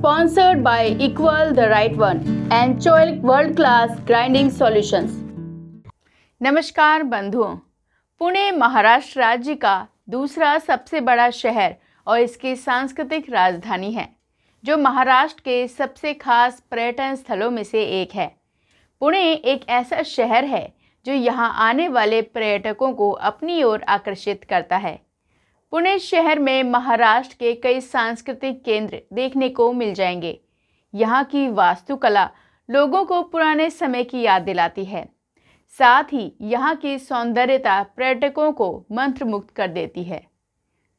sponsored by Equal the Right One and Choice World Class Grinding Solutions. नमस्कार बंधुओं, पुणे महाराष्ट्र राज्य का दूसरा सबसे बड़ा शहर और इसकी सांस्कृतिक राजधानी है, जो महाराष्ट्र के सबसे खास पर्यटन स्थलों में से एक है। पुणे एक ऐसा शहर है जो यहाँ आने वाले पर्यटकों को अपनी ओर आकर्षित करता है। पुणे शहर में महाराष्ट्र के कई सांस्कृतिक केंद्र देखने को मिल जाएंगे। यहाँ की वास्तुकला लोगों को पुराने समय की याद दिलाती है। साथ ही यहाँ की सौंदर्यता पर्यटकों को मंत्रमुग्ध कर देती है।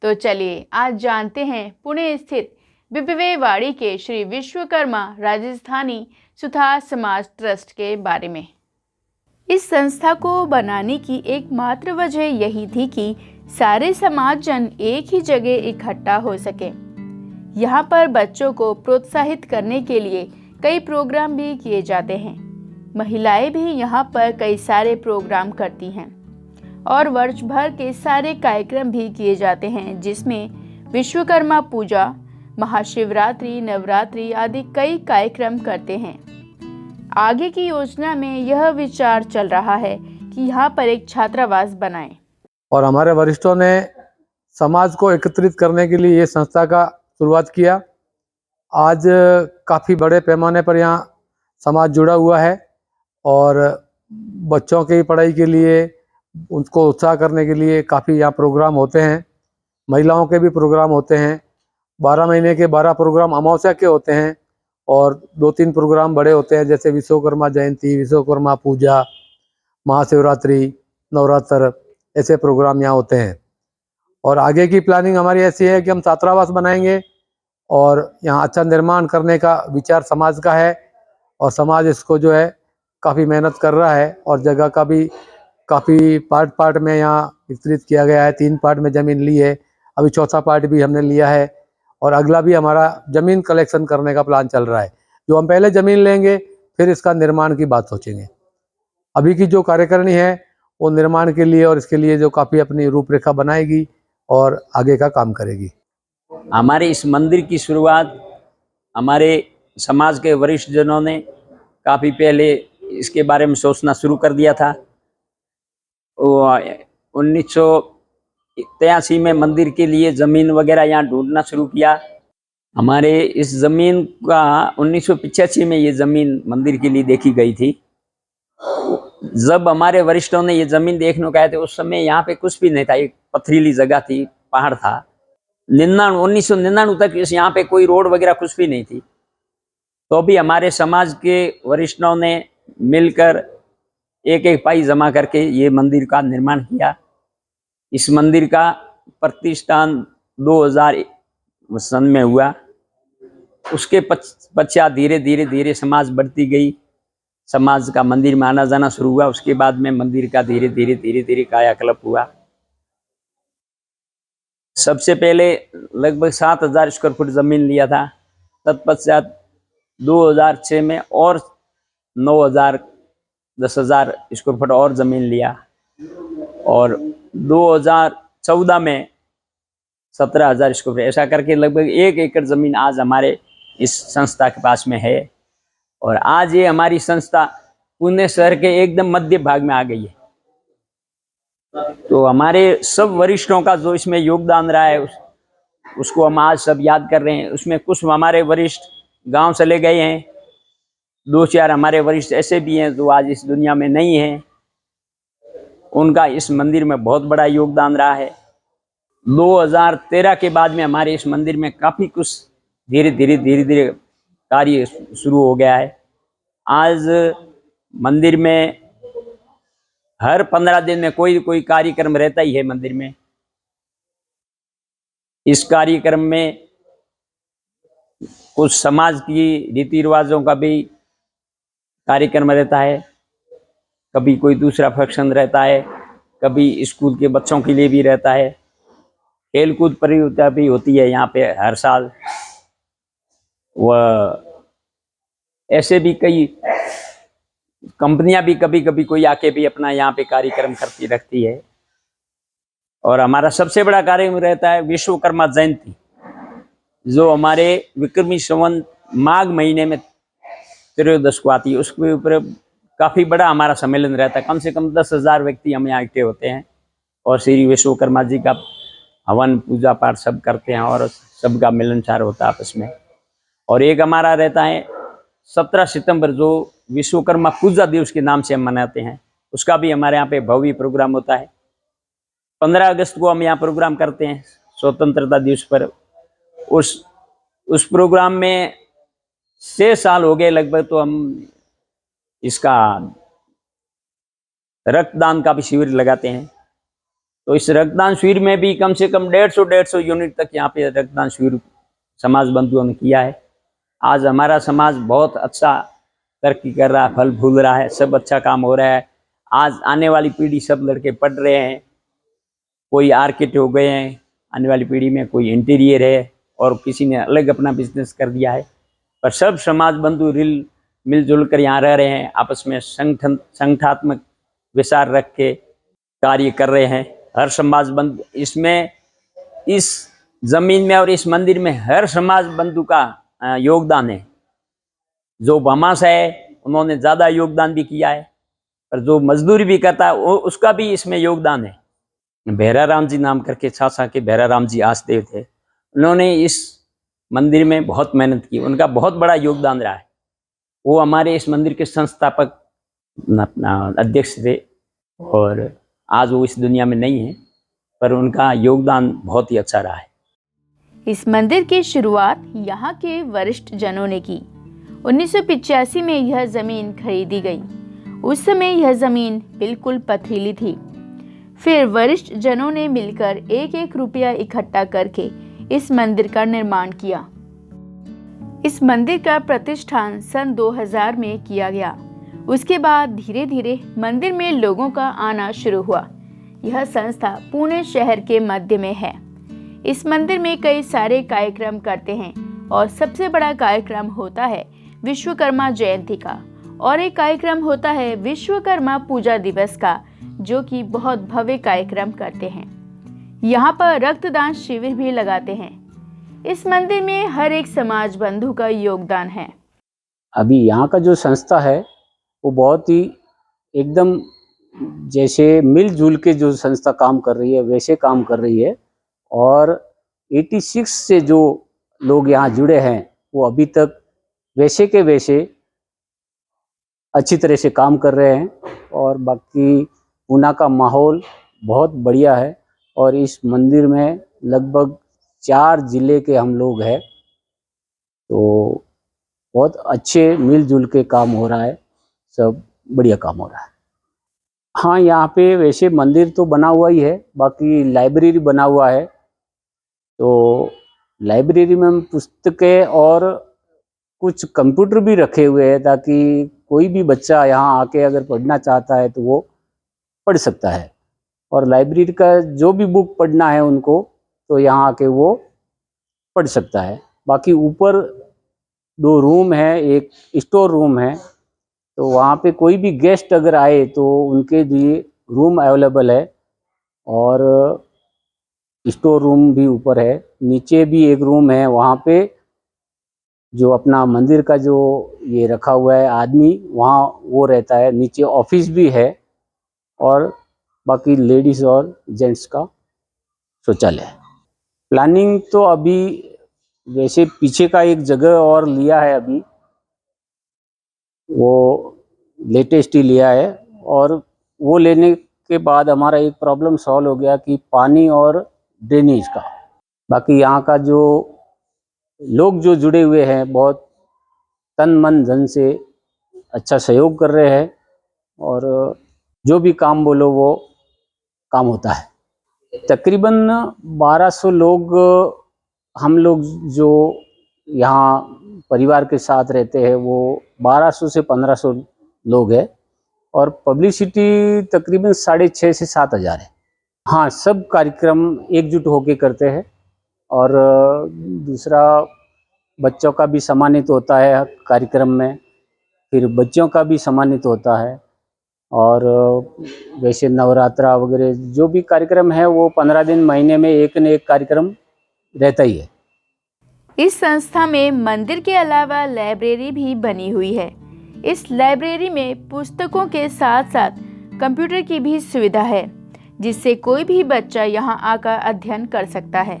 तो चलिए आज जानते हैं पुणे स्थित बिबवेवाड़ी के श्री विश्वकर्मा राजस्थानी सुथार समाज ट्रस्ट के बारे में। इस संस्था को बनाने की एकमात्र वजह यही थी कि सारे समाजजन एक ही जगह इकट्ठा हो सके। यहाँ पर बच्चों को प्रोत्साहित करने के लिए कई प्रोग्राम भी किए जाते हैं। महिलाएं भी यहाँ पर कई सारे प्रोग्राम करती हैं और वर्ष भर के सारे कार्यक्रम भी किए जाते हैं, जिसमें विश्वकर्मा पूजा, महाशिवरात्रि, नवरात्रि आदि कई कार्यक्रम करते हैं। आगे की योजना में यह विचार चल रहा है कि यहाँ पर एक छात्रावास बनाएं। और हमारे वरिष्ठों ने समाज को एकत्रित करने के लिए ये संस्था का शुरुआत किया। आज काफ़ी बड़े पैमाने पर यहाँ समाज जुड़ा हुआ है और बच्चों की पढ़ाई के लिए उनको उत्साह करने के लिए काफ़ी यहाँ प्रोग्राम होते हैं। महिलाओं के भी प्रोग्राम होते हैं। 12 महीने के 12 प्रोग्राम अमावस्या के होते हैं और 2-3 प्रोग्राम बड़े होते हैं, जैसे विश्वकर्मा जयंती, विश्वकर्मा पूजा, महाशिवरात्रि, नवरात्र, ऐसे प्रोग्राम यहाँ होते हैं। और आगे की प्लानिंग हमारी ऐसी है कि हम छात्रावास बनाएंगे और यहाँ अच्छा निर्माण करने का विचार समाज का है और समाज इसको जो है काफ़ी मेहनत कर रहा है और जगह का भी काफ़ी पार्ट में यहाँ विस्तृत किया गया है। 3 पार्ट में ज़मीन ली है, अभी चौथा पार्ट भी हमने लिया है और अगला भी हमारा ज़मीन कलेक्शन करने का प्लान चल रहा है। जो हम पहले ज़मीन लेंगे फिर इसका निर्माण की बात सोचेंगे। अभी की जो कार्यकारिणी है वो निर्माण के लिए और इसके लिए जो काफ़ी अपनी रूपरेखा बनाएगी और आगे का काम करेगी। हमारे इस मंदिर की शुरुआत हमारे समाज के वरिष्ठ जनों ने काफ़ी पहले इसके बारे में सोचना शुरू कर दिया था। 1983 में मंदिर के लिए ज़मीन वगैरह यहाँ ढूंढना शुरू किया। हमारे इस ज़मीन का 1985 में ये ज़मीन मंदिर के लिए देखी गई थी। जब हमारे वरिष्ठों ने ये ज़मीन देखने को आए थे, उस समय यहाँ पे कुछ भी नहीं था, एक पथरीली जगह थी, पहाड़ था। 1999 तक इस यहाँ पे कोई रोड वगैरह कुछ भी नहीं थी। तो भी हमारे समाज के वरिष्ठों ने मिलकर एक पाई जमा करके ये मंदिर का निर्माण किया। इस मंदिर का प्रतिष्ठान 2000 सन में हुआ। उसके पश्चात धीरे धीरे समाज बढ़ती गई, समाज का मंदिर में आना जाना शुरू हुआ। उसके बाद में मंदिर का धीरे धीरे कायाकल्प हुआ। सबसे पहले लगभग 7000 स्क्वायर फुट जमीन लिया था। तत्पश्चात 2006 में और 10,000 स्क्वायर फुट और जमीन लिया और 2014 में 17,000 स्क्वायर फुट, ऐसा करके लगभग 1 एकड़ जमीन आज हमारे इस संस्था के पास में है। और आज ये हमारी संस्था पुणे शहर के एकदम मध्य भाग में आ गई है। तो हमारे सब वरिष्ठों का जो इसमें योगदान रहा है उसको हम आज सब याद कर रहे हैं। उसमें कुछ हमारे वरिष्ठ गांव चले गए हैं, 2-4 हमारे वरिष्ठ ऐसे भी हैं जो आज इस दुनिया में नहीं हैं। उनका इस मंदिर में बहुत बड़ा योगदान रहा है। 2013 के बाद में हमारे इस मंदिर में काफ़ी कुछ धीरे धीरे कार्य शुरू हो गया है। आज मंदिर में हर 15 दिन में कोई कार्यक्रम रहता ही है मंदिर में। इस कार्यक्रम में कुछ समाज की रीति रिवाजों का भी कार्यक्रम रहता है, कभी कोई दूसरा फंक्शन रहता है, कभी स्कूल के बच्चों के लिए भी रहता है। खेलकूद प्रतियोगिता भी होती है यहाँ पे हर साल। वह ऐसे भी कई कंपनियां भी कभी कभी कोई आके भी अपना यहाँ पे कार्यक्रम करती रखती है। और हमारा सबसे बड़ा कार्यक्रम रहता है विश्वकर्मा जयंती, जो हमारे विक्रमी संवत माघ महीने में त्रयोदश को आती है, उसके ऊपर काफ़ी बड़ा हमारा सम्मेलन रहता है। कम से कम 10,000 व्यक्ति हम यहाँ इकट्ठे होते हैं और श्री विश्वकर्मा जी का हवन पूजा पाठ सब करते हैं और सबका मिलनसार होता है आपस में। और एक हमारा रहता है 17 सितंबर, जो विश्वकर्मा पूजा दिवस के नाम से हम मनाते हैं, उसका भी हमारे यहाँ पे भव्य प्रोग्राम होता है। 15 अगस्त को हम यहाँ प्रोग्राम करते हैं स्वतंत्रता दिवस पर। उस प्रोग्राम में 6 साल हो गए लगभग, तो हम इसका रक्तदान का भी शिविर लगाते हैं। तो इस रक्तदान शिविर में भी कम से कम 150 यूनिट तक यहाँ पे रक्तदान शिविर समाज बंधुओं ने किया है। आज हमारा समाज बहुत अच्छा तरक्की कर रहा है, फल फूल रहा है, सब अच्छा काम हो रहा है। आज आने वाली पीढ़ी, सब लड़के पढ़ रहे हैं, कोई आर्किटेक्ट हो गए हैं आने वाली पीढ़ी में, कोई इंटीरियर है और किसी ने अलग अपना बिजनेस कर दिया है। पर सब समाज बंधु मिलजुल कर यहाँ रह रहे हैं, आपस में संगठनात्मक विचार रख के कार्य कर रहे हैं। हर समाज बंधु इसमें, इस जमीन में और इस मंदिर में हर समाज बंधु का योगदान है। जो भमास है उन्होंने ज़्यादा योगदान भी किया है, पर जो मजदूरी भी करता है उसका भी इसमें योगदान है। भैरा राम जी नाम करके छाछा के भैरा राम जी आसदेव थे, उन्होंने इस मंदिर में बहुत मेहनत की, उनका बहुत बड़ा योगदान रहा है। वो हमारे इस मंदिर के संस्थापक अध्यक्ष थे और आज वो इस दुनिया में नहीं है, पर उनका योगदान बहुत ही अच्छा रहा है। इस मंदिर की शुरुआत यहाँ के वरिष्ठ जनों ने की। 1985 में यह जमीन खरीदी गई। उस समय यह जमीन बिल्कुल पथरीली थी। फिर वरिष्ठ जनों ने मिलकर 1-1 रुपया इकट्ठा करके इस मंदिर का निर्माण किया। इस मंदिर का प्रतिष्ठान सन 2000 में किया गया। उसके बाद धीरे धीरे मंदिर में लोगों का आना शुरू हुआ। यह संस्था पुणे शहर के मध्य में है। इस मंदिर में कई सारे कार्यक्रम करते हैं और सबसे बड़ा कार्यक्रम होता है विश्वकर्मा जयंती का, और एक कार्यक्रम होता है विश्वकर्मा पूजा दिवस का, जो कि बहुत भव्य कार्यक्रम करते हैं। यहाँ पर रक्तदान शिविर भी लगाते हैं। इस मंदिर में हर एक समाज बंधु का योगदान है। अभी यहाँ का जो संस्था है वो बहुत ही एकदम जैसे मिलजुल के जो संस्था काम कर रही है वैसे काम कर रही है। और 86 से जो लोग यहाँ जुड़े हैं वो अभी तक वैसे के वैसे अच्छी तरह से काम कर रहे हैं। और बाकी पूना का माहौल बहुत बढ़िया है और इस मंदिर में लगभग 4 जिले के हम लोग हैं, तो बहुत अच्छे मिलजुल के काम हो रहा है, सब बढ़िया काम हो रहा है। हाँ, यहाँ पे वैसे मंदिर तो बना हुआ ही है, बाकी लाइब्रेरी बना हुआ है। तो लाइब्रेरी में हम पुस्तकें और कुछ कंप्यूटर भी रखे हुए हैं ताकि कोई भी बच्चा यहाँ आके अगर पढ़ना चाहता है तो वो पढ़ सकता है। और लाइब्रेरी का जो भी बुक पढ़ना है उनको तो यहाँ आके वो पढ़ सकता है। बाकी ऊपर 2 रूम है, एक स्टोर रूम है, तो वहाँ पे कोई भी गेस्ट अगर आए तो उनके लिए रूम अवेलेबल है। और स्टोर रूम भी ऊपर है, नीचे भी एक रूम है, वहाँ पे जो अपना मंदिर का जो ये रखा हुआ है आदमी वहाँ वो रहता है। नीचे ऑफिस भी है और बाकी लेडीज़ और जेंट्स का शौचालय है। प्लानिंग तो अभी वैसे पीछे का एक जगह और लिया है, अभी वो लेटेस्ट ही लिया है। और वो लेने के बाद हमारा एक प्रॉब्लम सॉल्व हो गया कि पानी और ड्रेनेज का। बाकी यहाँ का जो लोग जो जुड़े हुए हैं बहुत तन मन धन से अच्छा सहयोग कर रहे हैं और जो भी काम बोलो वो काम होता है। तकरीबन 1200 लोग हम लोग जो यहाँ परिवार के साथ रहते हैं वो 1200 से 1500 लोग हैं और पब्लिसिटी तकरीबन 6,500 से 7,000 है। हाँ, सब कार्यक्रम एकजुट होके करते हैं। और दूसरा बच्चों का भी सम्मानित होता है कार्यक्रम में, फिर बच्चों का भी सम्मानित होता है। और वैसे नवरात्रा वगैरह जो भी कार्यक्रम है वो 15 दिन महीने में एक न एक कार्यक्रम रहता ही है। इस संस्था में मंदिर के अलावा लाइब्रेरी भी बनी हुई है। इस लाइब्रेरी में पुस्तकों के साथ साथ कंप्यूटर की भी सुविधा है, जिससे कोई भी बच्चा यहां आकर अध्ययन कर सकता है।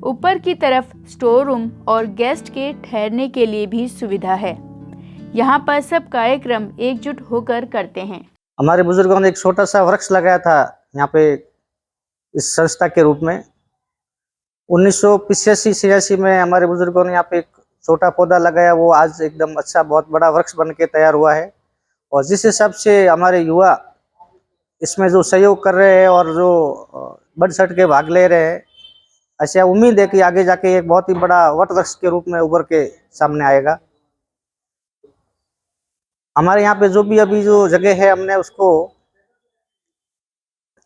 ऊपर की तरफ स्टोर रूम और गेस्ट के ठहरने के लिए भी सुविधा है। यहाँ पर सब कार्यक्रम एकजुट होकर करते हैं। हमारे बुजुर्गों ने एक छोटा सा वृक्ष लगाया था यहाँ पे इस संस्था के रूप में। 1985-86 में हमारे बुजुर्गों ने यहाँ पे एक छोटा पौधा लगाया, वो आज एकदम अच्छा बहुत बड़ा वृक्ष बन के तैयार हुआ है। और जिस हिसाब से हमारे युवा इसमें जो सहयोग कर रहे हैं और जो बढ़ चढ़ के भाग ले रहे हैं, ऐसे उम्मीद है कि आगे जाके एक बहुत ही बड़ा वट वृक्ष के रूप में उभर के सामने आएगा। हमारे यहाँ पे जो भी अभी जो जगह है, हमने उसको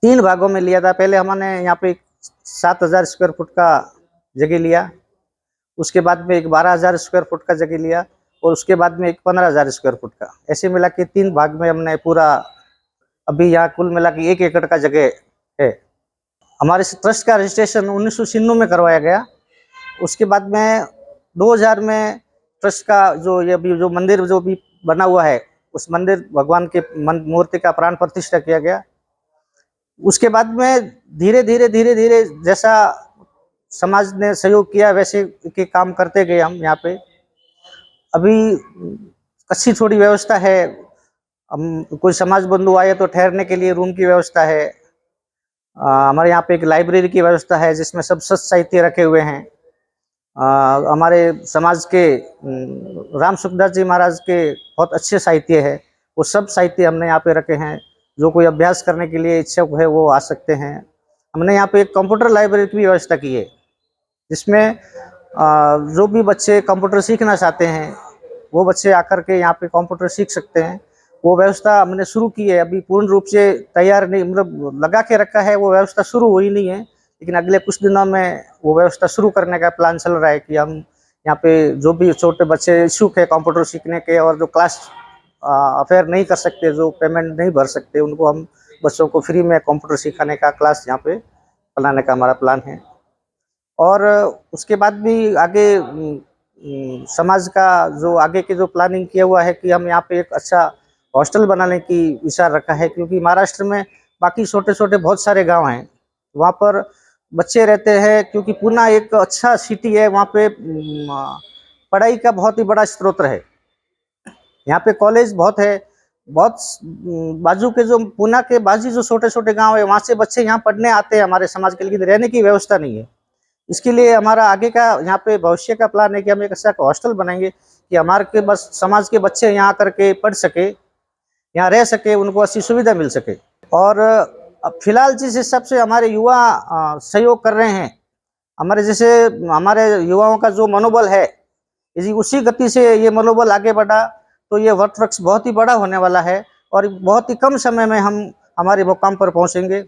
3 भागों में लिया था। पहले हमने यहाँ पे 7,000 स्क्वायर फुट का जगह लिया, उसके बाद में एक 12,000 स्क्वायर फुट का जगह लिया और उसके बाद में एक 15,000 स्क्वायर फुट का। ऐसे मिला के 3 भाग में हमने पूरा अभी यहाँ कुल मिला के 1 एकड़ का जगह है। हमारे ट्रस्ट का रजिस्ट्रेशन 1996 में करवाया गया। उसके बाद में 2000 में ट्रस्ट का जो ये अभी जो मंदिर जो भी बना हुआ है, उस मंदिर भगवान के मूर्ति का प्राण प्रतिष्ठा किया गया। उसके बाद में धीरे धीरे जैसा समाज ने सहयोग किया वैसे के काम करते गए हम यहाँ पे। अभी अच्छी थोड़ी व्यवस्था है, हम कोई समाज बंधु आए तो ठहरने के लिए रूम की व्यवस्था है। हमारे यहाँ पे एक लाइब्रेरी की व्यवस्था है जिसमें सब सस्त साहित्य रखे हुए हैं। हमारे समाज के राम सुखदास जी महाराज के बहुत अच्छे साहित्य है, वो सब साहित्य हमने यहाँ पे रखे हैं। जो कोई अभ्यास करने के लिए इच्छुक है वो आ सकते हैं। हमने यहाँ पे एक कंप्यूटर लाइब्रेरी की भी व्यवस्था की है, जिसमें जो भी बच्चे कंप्यूटर सीखना चाहते हैं वो बच्चे आकर के यहाँ पे कंप्यूटर सीख सकते हैं। वो व्यवस्था हमने शुरू की है, अभी पूर्ण रूप से तैयार नहीं, मतलब लगा के रखा है, वो व्यवस्था शुरू हुई नहीं है, लेकिन अगले कुछ दिनों में वो व्यवस्था शुरू करने का प्लान चल रहा है कि हम यहाँ पे जो भी छोटे बच्चे इच्छुक है कंप्यूटर सीखने के और जो क्लास अफेयर नहीं कर सकते, जो पेमेंट नहीं भर सकते, उनको हम बच्चों को फ्री में कंप्यूटर सिखाने का क्लास यहाँ पे बनाने का हमारा प्लान है। और उसके बाद भी आगे समाज का जो आगे की जो प्लानिंग किया हुआ है कि हम यहाँ पे एक अच्छा हॉस्टल बनाने की विचार रखा है, क्योंकि महाराष्ट्र में बाकी छोटे छोटे बहुत सारे गांव हैं, वहाँ पर बच्चे रहते हैं। क्योंकि पुणे एक अच्छा सिटी है, वहाँ पे पढ़ाई का बहुत ही बड़ा स्रोत है। यहाँ पे कॉलेज बहुत है, बहुत बाजू के जो पुणे के बाजू जो छोटे छोटे गांव है, वहाँ से बच्चे यहाँ पढ़ने आते हैं हमारे समाज के, लेकिन रहने की व्यवस्था नहीं है। इसके लिए हमारा आगे का यहाँ पे भविष्य का प्लान है कि हम एक ऐसा हॉस्टल बनाएंगे कि हमारे के बस समाज के बच्चे यहाँ करके पढ़ सके, यहाँ रह सके, उनको अच्छी सुविधा मिल सके। और अब फिलहाल जिस हिसाब से हमारे युवा सहयोग कर रहे हैं, हमारे जैसे हमारे युवाओं का जो मनोबल है, यदि उसी गति से ये मनोबल आगे बढ़ा तो ये वट वृक्ष बहुत ही बड़ा होने वाला है और बहुत ही कम समय में हम हमारे मुकाम पर पहुंचेंगे।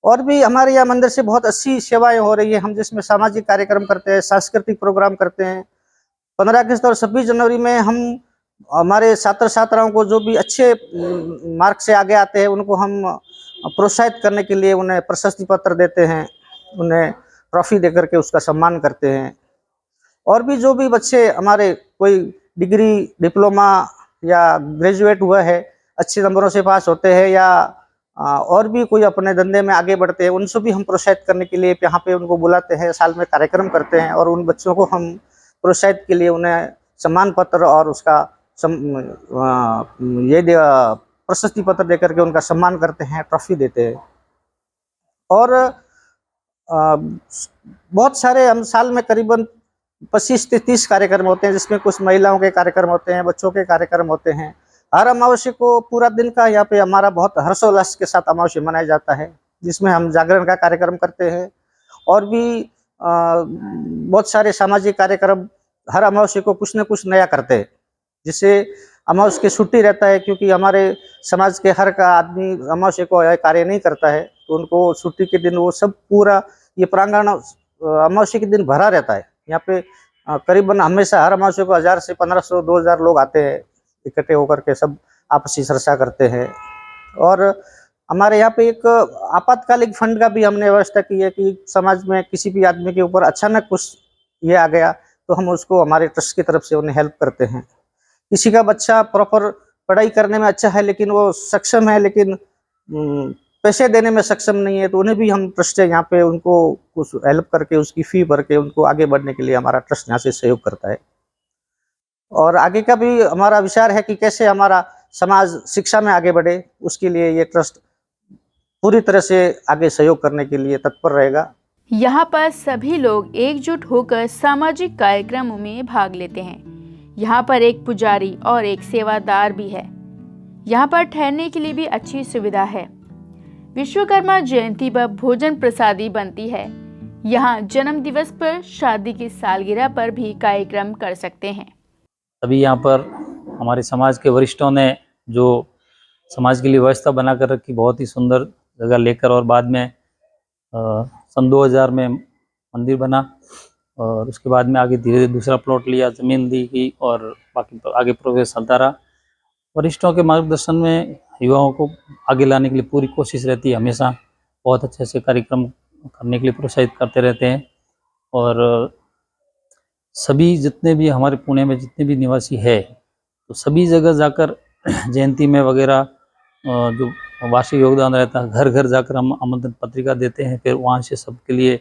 और भी हमारे यहाँ मंदिर से बहुत अच्छी सेवाएं हो रही है, हम जिसमें सामाजिक कार्यक्रम करते हैं, सांस्कृतिक प्रोग्राम करते हैं। 15 अगस्त और 26 जनवरी में हम हमारे छात्र छात्राओं को जो भी अच्छे मार्क से आगे आते हैं उनको हम प्रोत्साहित करने के लिए उन्हें प्रशस्ति पत्र देते हैं, उन्हें ट्रॉफी देकर के उसका सम्मान करते हैं। और भी जो भी बच्चे हमारे कोई डिग्री, डिप्लोमा या ग्रेजुएट हुआ है, अच्छे नंबरों से पास होते हैं, या और भी कोई अपने धंधे में आगे बढ़ते हैं, उनसे भी हम प्रोत्साहित करने के लिए यहाँ पे उनको बुलाते हैं, साल में कार्यक्रम करते हैं और उन बच्चों को हम प्रोत्साहित के लिए उन्हें सम्मान पत्र और उसका प्रशस्ति पत्र देकर के उनका सम्मान करते हैं, ट्रॉफी देते हैं। और बहुत सारे हम साल में करीबन 25 से 30 कार्यक्रम होते हैं, जिसमें कुछ महिलाओं के कार्यक्रम होते हैं, बच्चों के कार्यक्रम होते हैं। हर अमावस्या को पूरा दिन का यहाँ पे हमारा बहुत हर्षोल्लास के साथ अमावस्या मनाया जाता है, जिसमें हम जागरण का कार्यक्रम करते हैं और भी बहुत सारे सामाजिक कार्यक्रम हर अमावस्या को कुछ न कुछ नया करते हैं, जिससे अमावस्या की छुट्टी रहता है। क्योंकि हमारे समाज के हर का आदमी अमावस्या को कार्य नहीं करता है, तो उनको छुट्टी के दिन वो सब पूरा ये प्रांगण अमावस्या के दिन भरा रहता है। यहाँ पे करीबन हमेशा हर अमावस्या को 1000 से 1500 2000 लोग आते हैं, इकट्ठे होकर के सब आपसी चर्चा करते हैं। और हमारे यहाँ पे एक आपातकालिक फंड का भी हमने व्यवस्था की है कि समाज में किसी भी आदमी के ऊपर अचानक कुछ ये आ गया तो हम उसको हमारे ट्रस्ट की तरफ से उन्हें हेल्प करते हैं। किसी का बच्चा प्रॉपर पढ़ाई करने में अच्छा है लेकिन वो सक्षम है लेकिन पैसे देने में सक्षम नहीं है, तो उन्हें भी हम ट्रस्ट है यहाँ पे उनको कुछ हेल्प करके उसकी फ़ी भर के उनको आगे बढ़ने के लिए हमारा ट्रस्ट यहाँ से सहयोग करता है। और आगे का भी हमारा विचार है कि कैसे हमारा समाज शिक्षा में आगे बढ़े, उसके लिए ये ट्रस्ट पूरी तरह से आगे सहयोग करने के लिए तत्पर रहेगा। यहाँ पर सभी लोग एकजुट होकर सामाजिक कार्यक्रमों में भाग लेते हैं। यहाँ पर एक पुजारी और एक सेवादार भी है। यहाँ पर ठहरने के लिए भी अच्छी सुविधा है। विश्वकर्मा जयंती पर भोजन प्रसादी बनती है। यहाँ जन्म दिवस पर, शादी की सालगिरह पर भी कार्यक्रम कर सकते हैं। अभी यहाँ पर हमारे समाज के वरिष्ठों ने जो समाज के लिए व्यवस्था बनाकर रखी, बहुत ही सुंदर जगह लेकर, और बाद में सन 2000 में मंदिर बना और उसके बाद में आगे धीरे धीरे दूसरा प्लॉट लिया, ज़मीन दी गई और बाकी तो आगे प्रोग्रेस चलता रहा। वरिष्ठों के मार्गदर्शन में युवाओं को आगे लाने के लिए पूरी कोशिश रहती है। हमेशा बहुत अच्छे से कार्यक्रम करने के लिए प्रोत्साहित करते रहते हैं। और सभी जितने भी हमारे पुणे में जितने भी निवासी है, तो सभी जगह जाकर जयंती में वगैरह जो वार्षिक योगदान रहता है, घर घर जाकर हम आमंत्रण पत्रिका देते हैं। फिर वहाँ से सबके लिए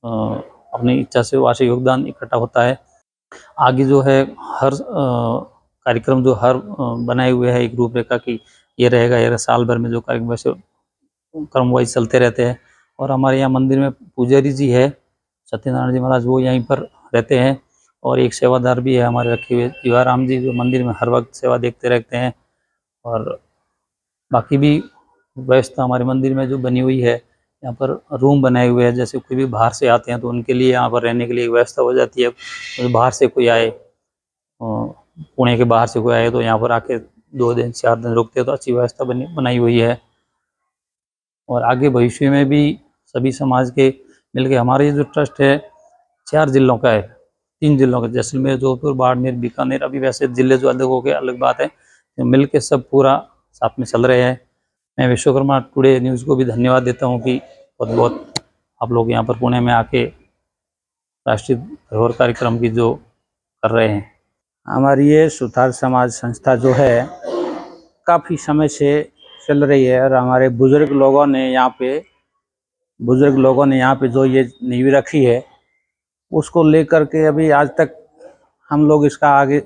अपनी इच्छा से वार्षिक योगदान इकट्ठा होता है। आगे जो है हर कार्यक्रम जो हर बनाए हुए है एक रूपरेखा की, ये रहेगा, ये साल भर में जो कार्यक्रम वैसे क्रम वाइज चलते रहते हैं। और हमारे यहाँ मंदिर में पुजारी जी है सत्यनारायण जी महाराज, वो यहीं पर रहते हैं। और एक सेवादार भी है हमारे रखे हुए जीवाराम जी, जो मंदिर में हर वक्त सेवा देखते रहते हैं। और बाकी भी व्यवस्था हमारे मंदिर में जो बनी हुई है, यहाँ पर रूम बनाए हुए हैं। जैसे कोई भी बाहर से आते हैं तो उनके लिए यहाँ पर रहने के लिए व्यवस्था हो जाती है। तो बाहर से कोई आए, पुणे के बाहर से कोई आए तो यहाँ पर आके 2 दिन 4 दिन रुकते हैं, तो अच्छी व्यवस्था बनाई हुई है। और आगे भविष्य में भी सभी समाज के मिलकर हमारे जो ट्रस्ट है 4 जिलों का है, 3 जिलों का, जैसलमेर, जोधपुर, बाड़मेर, बीकानेर। अभी वैसे जिले जो अलग हो गए अलग बात है, तो मिलकर सब पूरा साथ में चल रहे हैं। मैं विश्वकर्मा टुडे न्यूज़ को भी धन्यवाद देता हूँ कि बहुत आप लोग यहाँ पर पुणे में आके राष्ट्रीय धरोहर कार्यक्रम की जो कर रहे हैं। हमारी ये सुतार समाज संस्था जो है काफ़ी समय से चल रही है। और हमारे बुज़ुर्ग लोगों ने यहाँ पे जो ये नींव रखी है, उसको लेकर के अभी आज तक हम लोग इसका आगे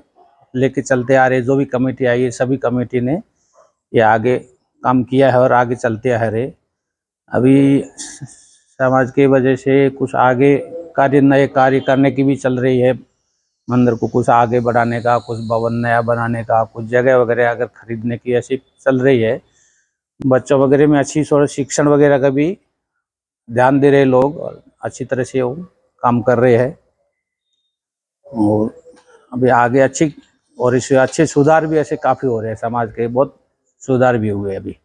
लेके चलते आ रहे। जो भी कमेटी आई है, सभी कमेटी ने ये आगे काम किया है और आगे चलते आ रहे। अभी समाज की वजह से कुछ आगे नए कार्य करने की भी चल रही है। मंदिर को कुछ आगे बढ़ाने का, कुछ भवन नया बनाने का, कुछ जगह वगैरह अगर खरीदने की ऐसी चल रही है। बच्चों वगैरह में अच्छी थोड़ा शिक्षण वगैरह का भी ध्यान दे रहे लोग और अच्छी तरह से वो काम कर रहे हैं। और अभी आगे अच्छी और इससे अच्छे सुधार भी ऐसे काफ़ी हो रहे हैं, समाज के बहुत सुधार भी हुए अभी।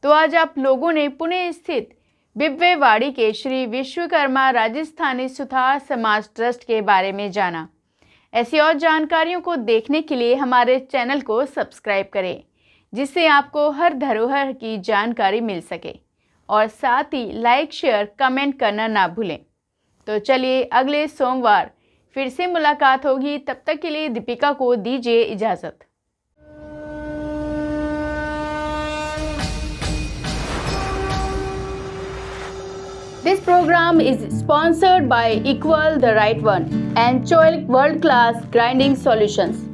तो आज आप लोगों ने पुणे स्थित बिब्वेवाड़ी के श्री विश्वकर्मा राजस्थानी सुतार समाज ट्रस्ट के बारे में जाना। ऐसी और जानकारियों को देखने के लिए हमारे चैनल को सब्सक्राइब करें, जिससे आपको हर धरोहर की जानकारी मिल सके। और साथ ही लाइक, शेयर, कमेंट करना ना भूलें। तो चलिए अगले सोमवार फिर से मुलाकात होगी। तब तक के लिए दीपिका को दीजिए इजाज़त। This program is sponsored by Equal the Right One and Choilik World Class Grinding Solutions.